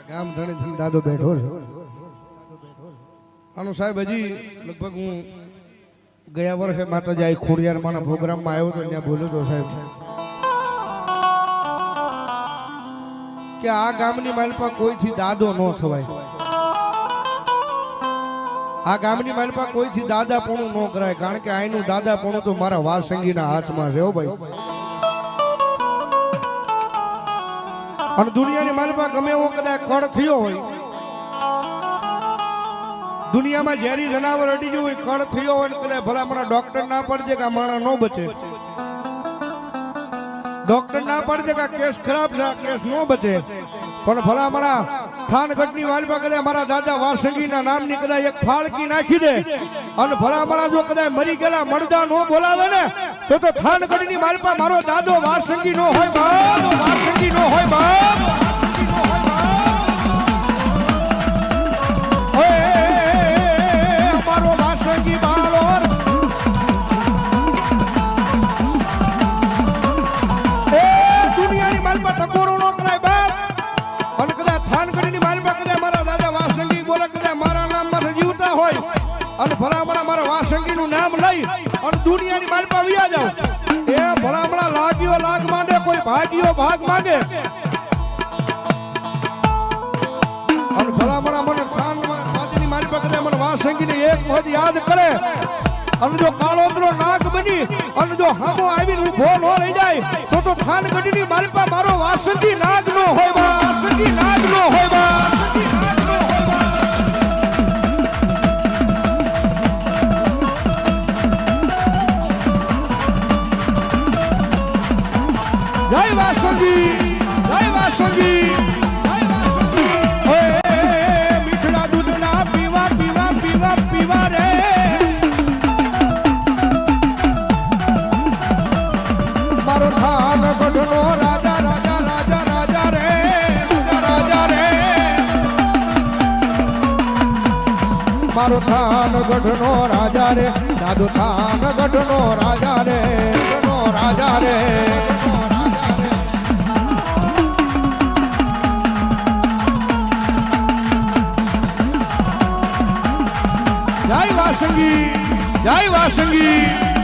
ગામ ધણી ધણી દાદો બેઠો છે આનો સાહેબ હજી લગભગ હું ગયા વર્ષે માતાજી આ ખોડિયાર માના પ્રોગ્રામમાં આવ્યો તો ત્યાં બોલ્યો તો સાહેબ કે આ ગામની માલપા કોઈથી દાદો ન થવાય, આ ગામની માલપા કોઈથી દાદાપણું ન કરાય, કારણ કે આનું દાદાપણું તો મારા વાસંગીના હાથમાં છે. ભાઈ અને દુનિયાની માલપા ગમે એવો કદાચ કળ થયો હોય, દુનિયામાં ઝેરી જનાવર અડી ગયું હોય, કળ થયો હોય, કદાચ ભલામણા ડોક્ટર ના પડજે કે આ માણસ ન બચે, ડોક્ટર ના પડજે કે આ કેસ ખરાબ છે, આ કેસ ન બચે, પણ ભલામણા થાનગઢની વાલમાં કદાચ મારા દાદા વાસંગીના નામની કદાચ એક ફાળકી નાખી દે અને ભલામણા જો કદાચ મરી ગયેલા મળદા નો બોલાવે ને તો થાનગઢની માલપા મારો દાદો વાસંગી નો હોય બાપ, વાસંગી નો હોય બાપ. અમારો વાસંગી બાળો દુનિયાની માલપા ટકોરો નો કરાય બાપ. અને કદાચ થાનગઢની માલપા કદાચ મારા દાદા વાસંગી બોલે, કદાચ મારા નામમાં જીવતા હોય અને ભલામણા મારા વાસંગીનું નામ લઈ અને દુનિયાની માલપા વિયા જાવ, એ ભલામણા લાગ્યો લાગ માંડે, કોઈ ભાગ્યો ભાગ માંગે અને ભલામણા મને થાનગઢની માલપા કદાચ મને વાસંગીને એક વખત યાદ કરે અને જો કાળોતરો નાગ બની અને જો હામો આવીને ઊભો ન રહી જાય તો થાનગઢની માલપા મારો વાસંગી નાગ નો હોય બા, વાસંગી નાગ નો હોય બા. જય વાસંગી, જય વાસંગી, જય વાસંગી. મીઠડા દૂધના પીવા પીવા પીવા પીવા રે મારો થાનગઢનો રાજા રાજા રાજા રાજા રે, રાજા રે મારો થાનગઢનો રાજા રે, દાદો થાનગઢનો રાજા રે, રાજા રે. જય વાસંગી, જય વાસંગી.